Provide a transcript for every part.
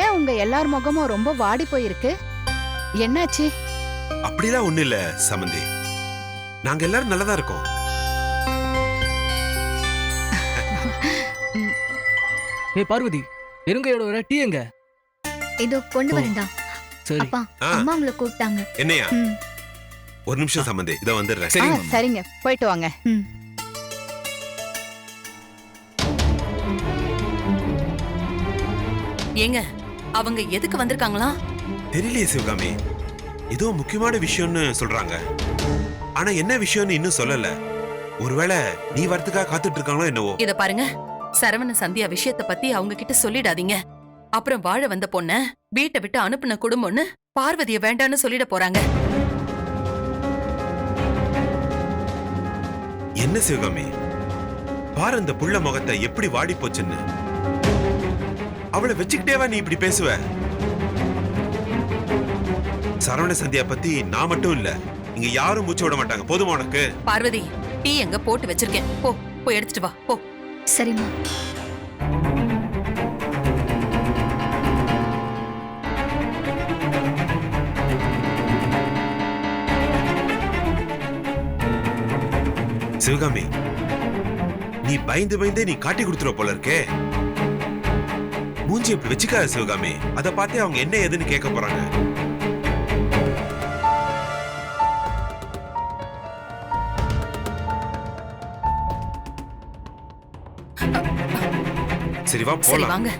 ஏன் உங்க எல்லார் முகமும் ரொம்ப வாடி போயிருக்கு? என்னாச்சு? அப்படிலாம் ஒண்ணு இல்ல சமந்தி. நாங்க எல்லாரும் நல்லதா இருக்கோம். ஏய் பார்வதி, பெருங்கையோட வர டீ எங்க? இதோ கொண்டு ஓ. வரேன்டா. சரி அப்பா, ஆ. அம்மா உங்களை கூப்பிட்டாங்க. என்னையா? ம். ஒரு நிமிஷம் சமந்தி, இத வந்துடுறேன். ஆ, சரிங்க மாமா. சரிங்க, போயிட்டு வாங்க. ம். ஏங்க அவங்க எதுக்கு வந்திருக்காங்களா? தெரியலையே சிவகாமி, ஏதோ முக்கியமான விஷயம்னு சொல்றாங்க. ஆனா என்ன விஷயம்னு இன்னும் சொல்லல. ஒருவேளை நீ வரதுக்காக காத்துட்டு இருக்காங்களோ என்னவோ. இத பாருங்க, சரவண சந்தியா விஷயத்த பத்தி அவங்க கிட்ட சொல்லிடாதீங்க. அப்புறம் வாழ வந்த பொண்ண வீட்டை விட்டு அனுப்புன குடும்பம்னு பார்வதிய வேண்டான்னு சொல்லிட போறாங்க. என்ன சிவகாமி, பாரு அந்த புள்ள முகத்தை எப்படி வாடி போச்சுன்னு. அவளை வச்சுக்கிட்டேவா நீ இப்படி பேசுவ? சரவண சந்தியா பத்தி நான் மட்டும் இல்ல, இங்க யாரும் மூச்சு விட மாட்டாங்க. போதுமா உனக்கு? பார்வதி, டீ எங்க போட்டு வச்சிருக்கேன், போ போய் எடுத்துட்டு வா போ. சரிம்மா. சிவகாமி, நீ பயந்து பயந்தே நீ காட்டி கொடுத்துருவ போல இருக்கே. மூஞ்சி இப்படி வச்சுக்காத சிவகாமி. அத பார்த்தே அவங்க என்ன ஏதுன்னு கேட்க போறாங்க. சரி வா சரி போலாம். வாங்க.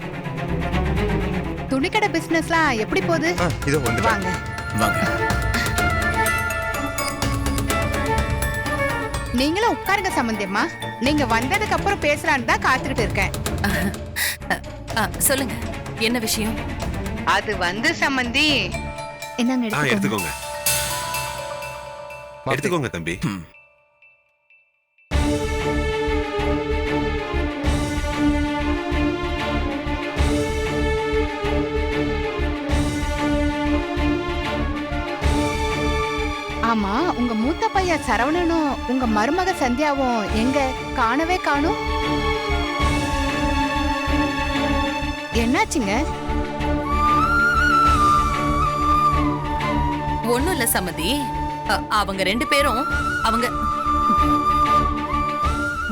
துணிக்கடை பிசினஸ்லாம் எப்படி போகுது? இதோ வந்து வாங்க. வாங்க. நீங்களும் உட்காருங்க சம்பந்தியம்மா. நீங்க வந்ததுக்கு அப்புறம் பேசலான்னு தான் காத்துக்கிட்டு இருக்கேன். சொல்லுங்க, என்ன விஷயம்? அது வந்து சம்பந்தி, என்னங்க எடுத்துக்கோங்க. எடுத்துக்கோங்க எடுத்துக்கோங்க தம்பி. ஆமா, உங்க மூத்த பையன் சரவணனும் உங்க மருமக சந்தியாவும் எங்க காணவே காணும்? என்னாச்சுங்க? ஒண்ணும் இல்ல சம்மதி. அவங்க ரெண்டு பேரும் அவங்க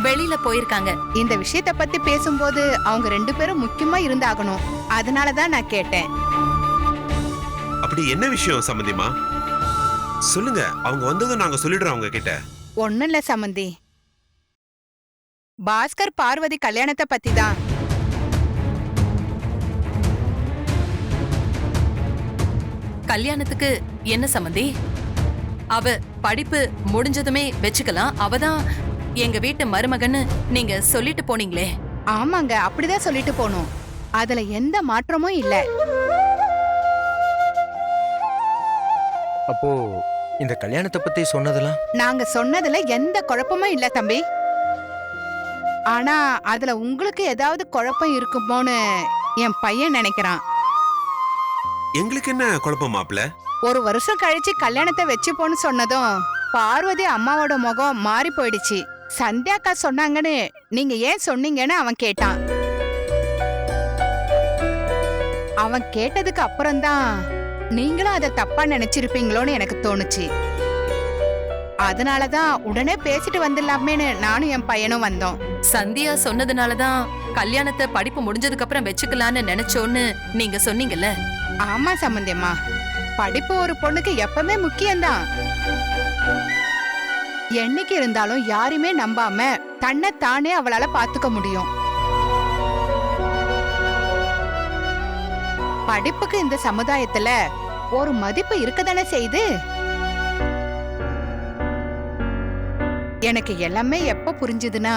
வெளியில போயிருக்காங்க. இந்த விஷயத்தை பத்தி பேசும்போது அவங்க ரெண்டு பேரும் முக்கியமா இருந்தாகணும். அதனாலதான் நான் கேட்டேன். அப்படி என்ன விஷயம் சம்பந்திமா? சொல்லுங்க, அவங்க வந்ததும் நாங்க சொல்லிடுறோம் அவங்க கிட்ட. ஒண்ணும் இல்ல சம்பந்தி, பாஸ்கர் பார்வதி கல்யாணத்தை பத்தி தான். கல்யாணத்துக்கு என்ன சம்மந்தி? அவ படிப்பு முடிஞ்சதுமே வச்சுக்கலாம், அவதான் எங்க வீட்டு மருமகன்னு நீங்க சொல்லிட்டு போனீங்களே. ஆமாங்க, அப்படிதான் சொல்லிட்டு போனோம். அதுல எந்த மாற்றமும் இல்ல. அப்போ இந்த கல்யாணத்தை பத்தி சொன்னதெல்லாம் நாங்க சொன்னதுல எந்த குழப்பமும் இல்ல தம்பி. ஆனா அதுல உங்களுக்கு ஏதாவது குழப்பம் இருக்குமோன்னு என் பையன் நினைக்கிறான். எங்களுக்கு என்ன குழப்பம் மாப்ள? ஒரு வருஷம் கழிச்சு கல்யாணத்தை வச்சுப்போன்னு சொன்னதும் பார்வதி அம்மாவோட முகம் மாறி போயிடுச்சு. சந்தியாக்கா சொன்னாங்கன்னு நீங்க ஏன் சொன்னீங்கன்னு அவன் கேட்டான். அவன் கேட்டதுக்கு அப்புறம்தான் நீங்களும் அதை தப்பா நினைச்சிருப்பீங்களோன்னு எனக்கு தோணுச்சு. அதனாலதான் உடனே பேசிட்டு வந்துடலாமேன்னு நானும் என் பையனும் வந்தோம். சந்தியா சொன்னதுனாலதான் கல்யாணத்தை படிப்பு முடிஞ்சதுக்கு அப்புறம் வச்சுக்கலான்னு நினைச்சோன்னு நீங்க சொன்னீங்கல்ல. ஆமா சம்பந்தியம்மா, படிப்பு ஒரு பொண்ணுக்கு எப்பவுமே முக்கியம்தான். என்னைக்கு இருந்தாலும் யாருமே நம்பாம தன்னை தானே அவளால பாத்துக்க முடியும். படிப்புக்கு இந்த சமுதாயத்துல ஒரு மதிப்பு இருக்கதானே செய்து. எனக்கு எல்லாமே எப்ப புரிஞ்சுதுன்னா,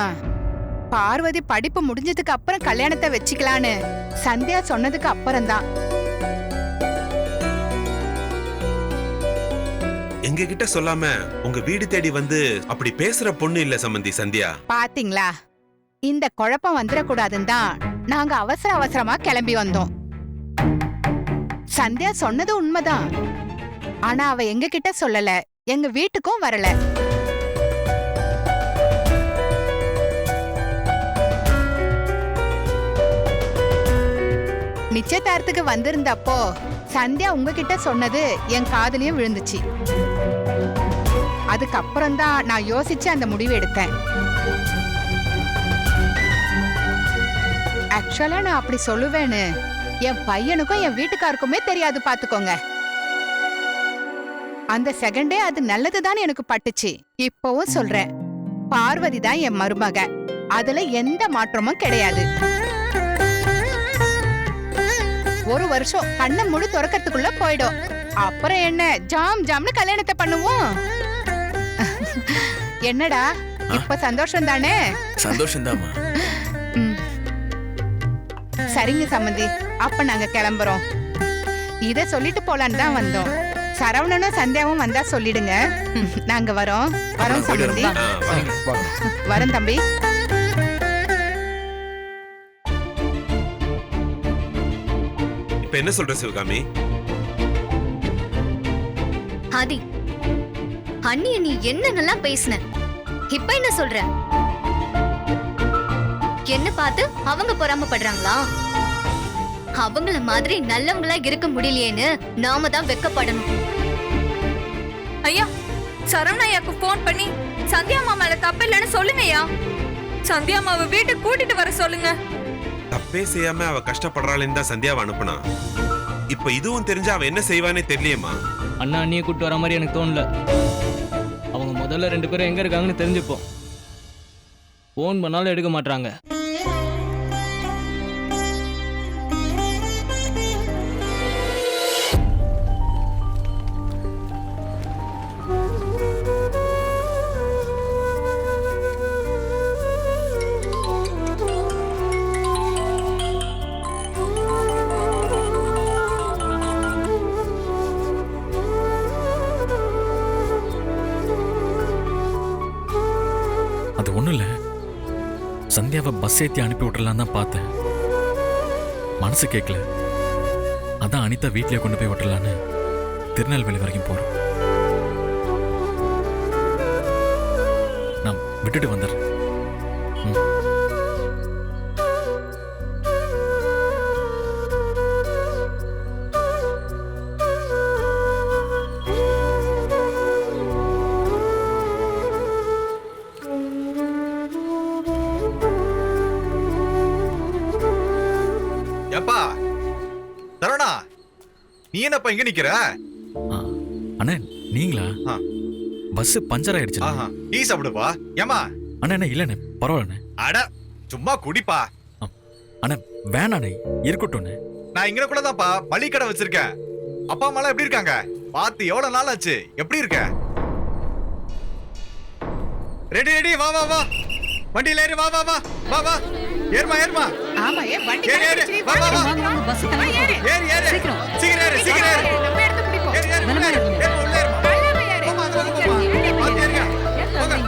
பார்வதி படிப்பு முடிஞ்சதுக்கு அப்புறம் கல்யாணத்தை வச்சுக்கலான்னு சந்தியா சொன்னதுக்கு அப்புறம்தான். எங்க கிட்ட சொல்லாம உங்க வீடு தேடி வந்து அப்படி பேசுற பொண்ணு இல்ல சம்பந்தி சந்தியா. பாத்தீங்களா, இந்த குழப்பம் வந்துடக்கூடாதுன்னு தான் நாங்க அவசர அவசரமா கிளம்பி வந்தோம். சந்தியா சொன்னது உண்மைதான். ஆனா அவ எங்க கிட்ட சொல்லல, எங்க வீட்டுக்கும் வரல. நிச்சயதார்த்துக்கு வந்திருந்தப்போ சந்தியா உங்ககிட்ட சொன்னது என் காதுலயும் விழுந்துச்சு. அதுக்கப்புறம் தான் நான் யோசிச்சு அந்த முடிவு எடுத்தேன். ஆக்சுவலா நான் அப்படி சொல்லுவேன்னு என் பையனுக்கும் என் வீட்டுக்காருக்குமே தெரியாது பாத்துக்கோங்க. அந்த செகண்டே அது நல்லதுதான் எனக்கு பட்டுச்சு. இப்பவும் சொல்றேன், பார்வதி தான் என் மருமக. அதுல எந்த மாற்றமும் கிடையாது. ஒரு வருஷம் கண்ணை முழு துறக்கறதுக்குள்ள போயிடும். அப்புறம் என்ன ஜாம் ஜாம்னு கல்யாணத்தை பண்ணுவோம். என்னடா இப்ப சந்தோஷம் தானே? சந்தோஷம்தாம்மா. சரிங்க சம்மந்தி, அப்ப நாங்க கிளம்புறோம். இத சொல்லிட்டு போலான்னு தான் வந்தோம். சரவணனும் சந்தியாவும் வந்தா சொல்லிடுங்க. நாங்க வரோம். வரோம் சம்மந்தி. வரோம் தம்பி. இப்ப என்ன சொல்ற சிவகாமி? ஆதி, அண்ணிய நீ என்னென்னலாம் பேசின, இப்ப என்ன சொல்ற? என்ன பார்த்து அவங்க பொறாமப்படுறாங்களா? அவங்கள மாதிரி நல்லவங்களா இருக்க முடியலையேன்னு நாம தான் வெக்கப்படணும். ஐயா, சரவணையாக்கு போன் பண்ணி சந்தியா மாமால தப்பு இல்லைன்னு சொல்லுங்கய்யா. சந்தியா மாவை வீட்டுக்கு கூட்டிட்டு வர சொல்லுங்க. தப்பே செய்யாம அவ கஷ்டப்படுறாள்னு தான் சந்தியாவை அனுப்புனா. இப்ப இதுவும் தெரிஞ்சு அவ என்ன செய்வானே தெரியலையேம்மா. அண்ணா அண்ணியை கூட்டு வர மாதிரி எனக்கு தோணல. அவங்க முதல்ல 2 பேரும் எங்க இருக்காங்கன்னு தெரிஞ்சுப்போம். போன் பண்ணாலும் எடுக்க மாட்டாங்க. அது ஒண்ணும் இல்ல, சந்தியாவை பஸ் ஏத்தி அனுப்பி விட்டுறலாம் தான் பார்த்தேன். மனசு கேட்கல. அதான் அனிதா வீட்லயே கொண்டு போய் விட்டுறலான்னு திருநெல்வேலி வரைக்கும் போறோம். நான் விட்டுட்டு வந்துடுறேன். ஏப்பா சரவணா, நீ என்னப்பா இங்க நிக்கிற? அண்ணே நீங்களா? ஆ. பஸ் பஞ்சர் ஆயிடுச்சு. டீ சாப்பிடுப்பா. ஏமா? அண்ணா என்ன இல்லண்ணே, பரவாயில்லண்ணே. அட சும்மா குடிப்பா. அண்ணா வேணாண்ணே, இருக்கட்டும்ண்ணே. நான் இங்க கூட தான்ப்பா மளிகை கடை வச்சிருக்கேன். அப்பா அம்மா எப்படி இருக்காங்க? பார்த்து எவ்வளவு நாள் ஆச்சு? எப்படி இருக்க? ரெடி ரெடி, வா வா வா, வண்டியில ஏறு, வா வா வா வா வா, ஏறுமா ஏறுமா. ஆமா, வண்டி ஏறு ஏறு, வா வா வா, பஸ் ஏறு ஏறு, சீக்கிரம் சீக்கிரம் ஏறு, சீக்கிரம் ஏறு, நம்ம எடுத்து குடிப்போம். ஏறு ஏறு, உள்ள ஏறு, ஏறு, உள்ள ஏறுமா. போமா, அதுல போமா, பார்த்து ஏறுங்க. போங்க.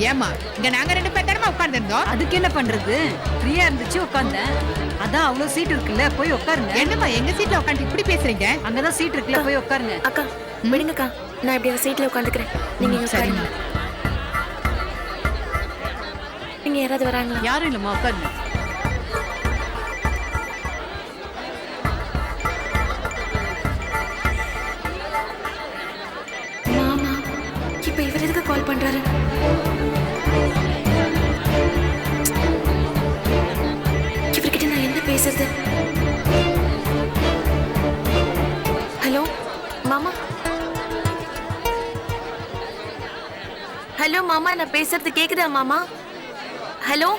ஏமா, இங்க நாங்க 2 பேர் தானமா உட்கார்ந்திருந்தோம். அதுக்கு என்ன பண்றது? ஃப்ரீயா இருந்துச்சு உட்கார்ந்தேன். அதான் அவ்வளவு சீட் இருக்குல்ல, போய் உட்காருங்க. என்னம்மா எங்க சீட்ல உட்கார்ந்து இப்படி பேசுறீங்க? அங்கதான் சீட் இருக்குல்ல, போய் உட்காருங்க. அக்கா விடுங்கக்கா, நான் இப்படி சீட்ல உட்காந்துக்கிறேன். நீங்க இங்க உட்காருங்க. நீங்க யாராவது வராங்களா? யாரும் இல்லம்மா, உட்காருங்க. மாமா இப்ப இவர் எதுக்கு கால் பண்றாரு? இவர்கிட்ட நான் என்ன பேசுறது? ஹலோ மாமா. ஹலோ மாமா, நான் பேசுறது கேக்குதா மாமா? ஹலோ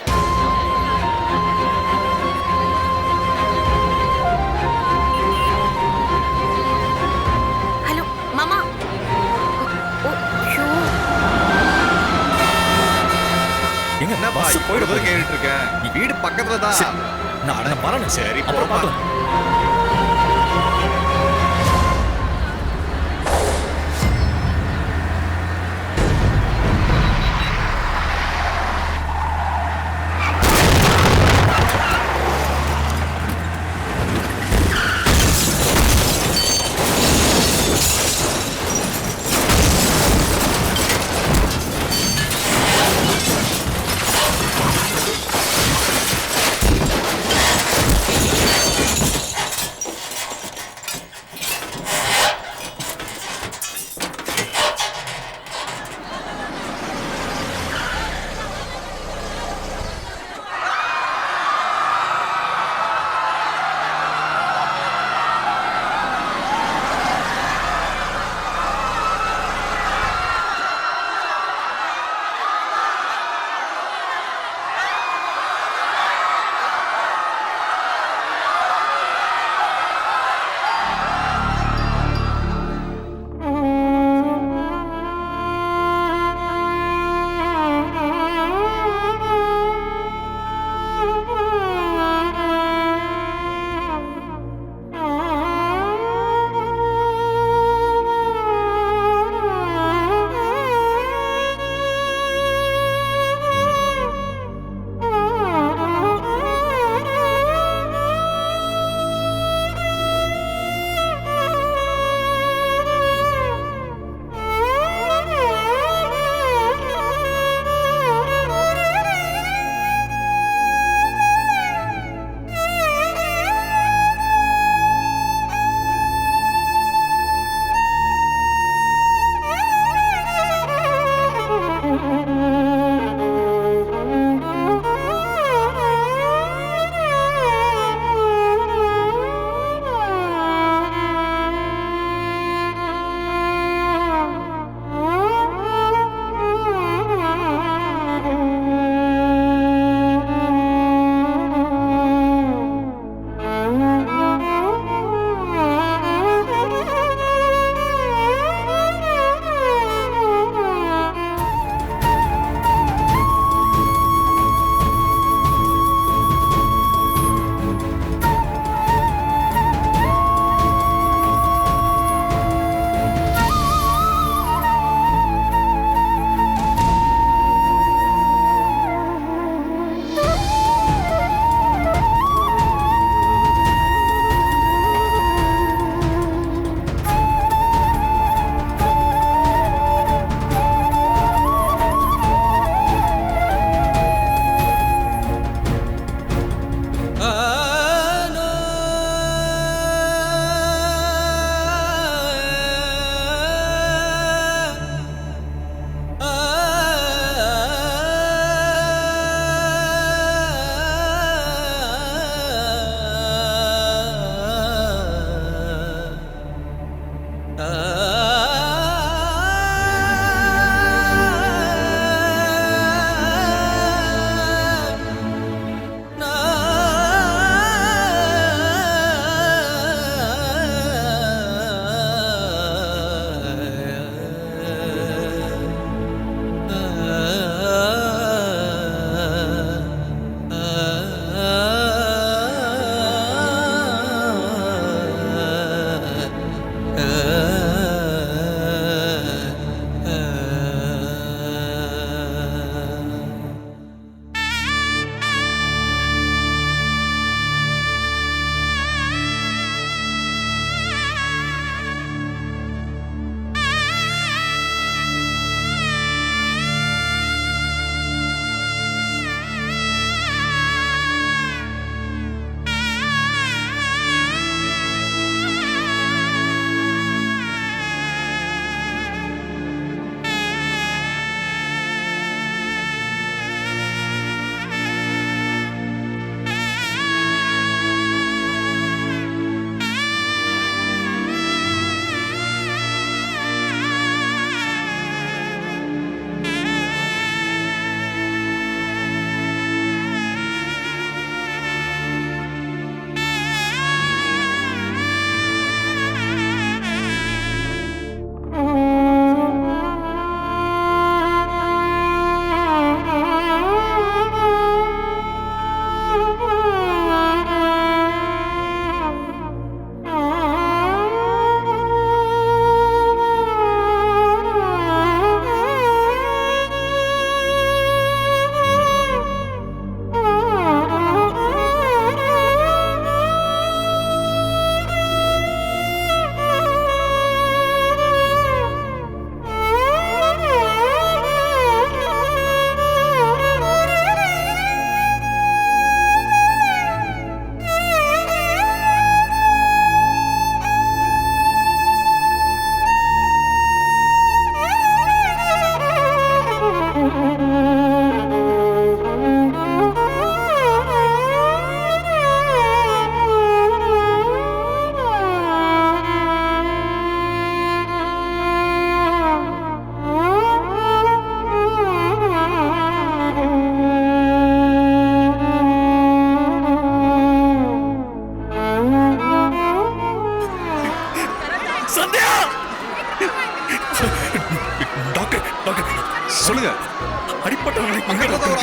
ஹலோ மாமா. எங்க என்னப்பா பஸ் போயிட்டு போயிடுது. கேட்டுட்டு இருக்கேன். வீடு பக்கத்துல தான். நான் வரேன். சரி, அப்புறம் போப்பா. பார்க்கலாம்.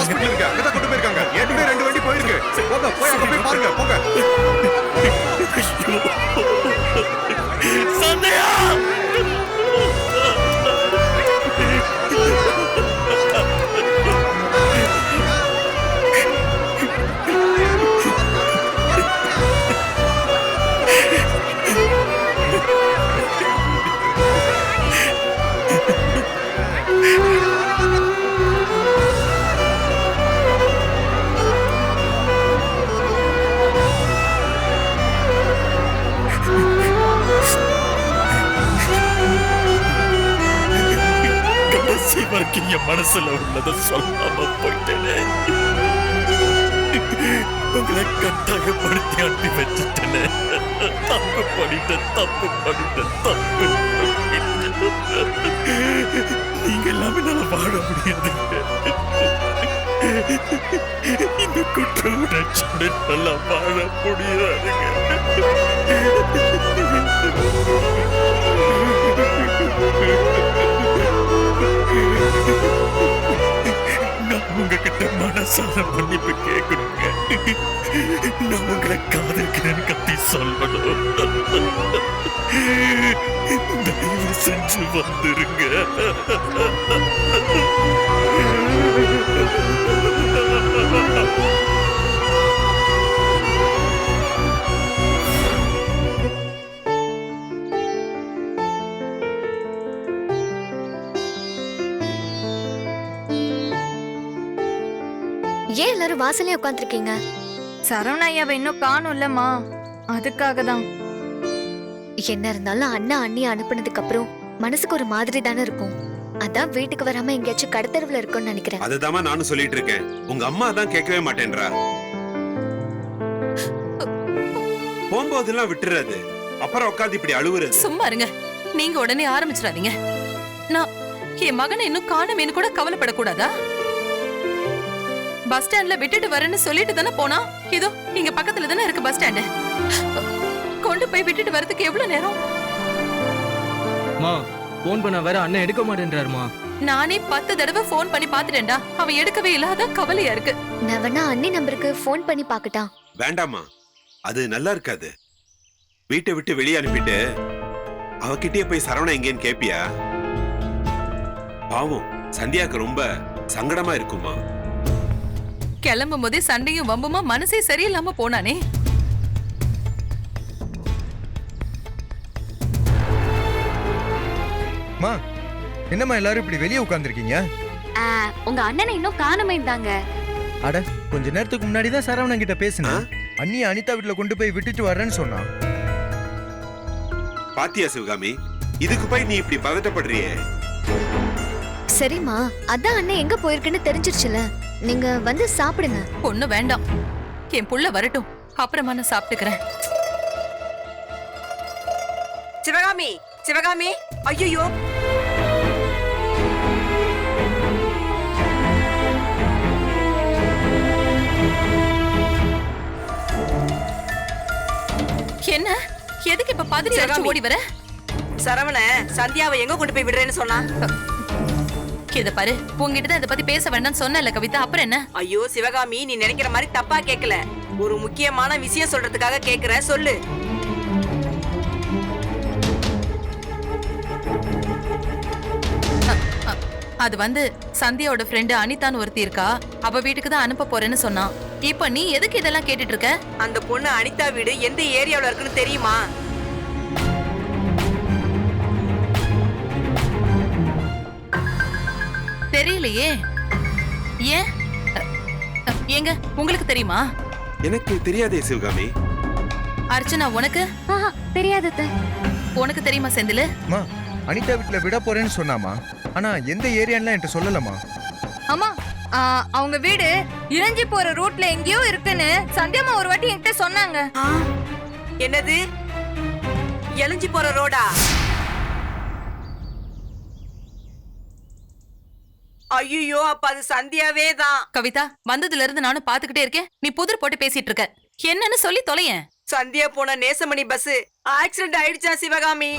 ஹாஸ்பிடல் இருக்கு, அங்கதான் கொண்டு போயிருக்காங்க. ஏற்கனவே 2 வண்டி போயிருக்கு. போங்க, போய் அங்க போய் பாருங்க, போங்க. சந்தியா வரைக்கும் என் மனசுல உள்ளதை சொல்லாம போயிட்டேனே. உங்களை கட்டாயப்படுத்தி அனுப்பி வச்சுட்டேனே. தப்பு பண்ணிட்டேன். நீங்க எல்லாமே நல்லா வாழ முடியாது. இந்த குற்ற உணர்ச்சியோட நல்லா வாழ முடியாதுங்க. நான் உங்ககிட்ட மனசார மன்னிப்பு கேட்கணுங்க. நான் உங்களை காதலிக்கிறேன்னு கத்தி சொல்லணும். தயவு செஞ்சு வந்துருங்க. ஏன் எல்லாரும் வாசலே உட்காந்துருக்கீங்க? சரவண ஐயாவை இன்னும் காணும் இல்லம்மா, அதுக்காக தான். என்ன இருந்தாலும் அண்ணா அண்ணி அனுப்புனதுக்கு அப்புறம் மனசுக்கு ஒரு மாதிரி தானே இருக்கும். அதான் வீட்டுக்கு வராம எங்கேயாச்சும் கடத்தெருவுல இருக்கும்னு நினைக்கிறேன். அதுதாம்மா நானும் சொல்லிட்டு இருக்கேன். உங்க அம்மா தான் கேட்கவே மாட்டேன்றா. போகும்போதெல்லாம் விட்டுறது, அப்புறம் உட்காந்து இப்படி அழுவுறது. சும்மா இருங்க. நீங்க உடனே ஆரம்பிச்சிடாதீங்க. நான் என் மகனை இன்னும் காணுமேனு கூட கவலைப்படக்கூடாதா? பஸ் ஸ்டாண்ட்ல விட்டுட்டு வரேன்னு சொல்லிட்டு தானே போனா. இதோ இங்க பக்கத்துல தானே இருக்கு பஸ் ஸ்டாண்டு. கொண்டு போய் விட்டுட்டு வரதுக்கு எவ்வளவு நேரம்? போன் பண்ண வேற அண்ணன் எடுக்க மாட்டேன்றாருமா. நானே 10 தடவை போன் பண்ணி பாத்துட்டேன்டா. அவன் எடுக்கவே இல்லாத கவலையா இருக்கு. நான் வேணா அண்ணி நம்பருக்கு போன் பண்ணி பாக்கட்டா? வேண்டாமா, அது நல்லா இருக்காது. வீட்டை விட்டு வெளியே அனுப்பிட்டு அவகிட்டயே போய் சரவணா எங்கேன்னு கேப்பியா? பாவம், சந்தியாக்கு ரொம்ப சங்கடமா இருக்குமா. கிளம்பும் போதே சண்டையும் வம்புமா மனசே சரியில்லாம போனானே. என்னம்மா எல்லாரும் இப்படி வெளியே உட்கார்ந்துருக்கீங்க? உங்க அண்ணனை இன்னும் காணுமே தாங்க. அட, கொஞ்ச நேரத்துக்கு முன்னாடி தான் சரவணன் கிட்ட பேசினேன். அண்ணி அனிதா வீட்டுல கொண்டு போய் விட்டுட்டு வரேன்னு சொன்னான். பாத்தியா சிவகாமி, இதுக்கு போய் நீ இப்படி பதட்டப்படுறியே. சரிம்மா, அதான் அண்ணன் எங்க போயிருக்குன்னு தெரிஞ்சிருச்சுல. நீங்க வந்து சாப்பிடுங்க. ஒண்ணு வேண்டாம், என் புள்ள வரட்டும், அப்புறமா நான் சாப்பிட்டுக்கிறேன். சிவகாமி, சிவகாமி, ஐயோ! என்ன? எதுக்கு இப்ப பதறி அடிச்சு ஓடி வர? சரவண சந்தியாவை எங்க கொண்டு போய் விடுறேன்னு சொன்னா. இத பாரு, உங்ககிட்ட தான் இத பத்தி பேச வேண்டாம்னு சொன்னல கவிதா, அப்புறம் என்ன? ஐயோ சிவகாமி, நீ நினைக்கிற மாதிரி தப்பா கேட்கல. ஒரு முக்கியமான விஷயம் சொல்றதுக்காக கேக்குற, சொல்லு. அது வந்து சந்தியாவோட ஃப்ரெண்டு அனிதான்னு ஒருத்தி இருக்கா. அவ வீட்டுக்கு தான் அனுப்ப போறேன்னு சொன்னான். இப்ப நீ எதுக்கு இதெல்லாம் கேட்டுட்டு இருக்க? அந்த பொண்ணு அனிதா வீடு எந்த ஏரியாவுல இருக்குன்னு தெரியுமா? தெரியலையே. ஏன்? ஏங்க, உங்களுக்கு தெரியுமா? எனக்கு தெரியாதே சிவகாமி. அர்ச்சனா, உனக்கு தெரியாது. உனக்கு தெரியுமா செந்தில்? அனிதா வீட்டுல விட போறேன்னு சொன்னாமா, ஆனா எந்த ஏரியான்னு என்கிட்ட சொல்லலமா. அம்மா, அவங்க வீடு இறஞ்சி போற ரூட்ல எங்கேயோ இருக்குன்னு சந்தியம்மா ஒரு வாட்டி என்கிட்ட சொன்னாங்க. என்னது? எழிஞ்சி போற ரோடா? ஐயோ, அப்ப அது சந்தியாவே தான். கவிதா, வந்ததுல இருந்து நானும் பாத்துக்கிட்டே இருக்கேன். நீ புதிர் போட்டு பேசிட்டு இருக்க. என்னன்னு சொல்லி தொலையேன். சந்தியா போன நேசமணி பஸ் ஆக்சிடென்ட் ஆயிடுச்சா சிவகாமி?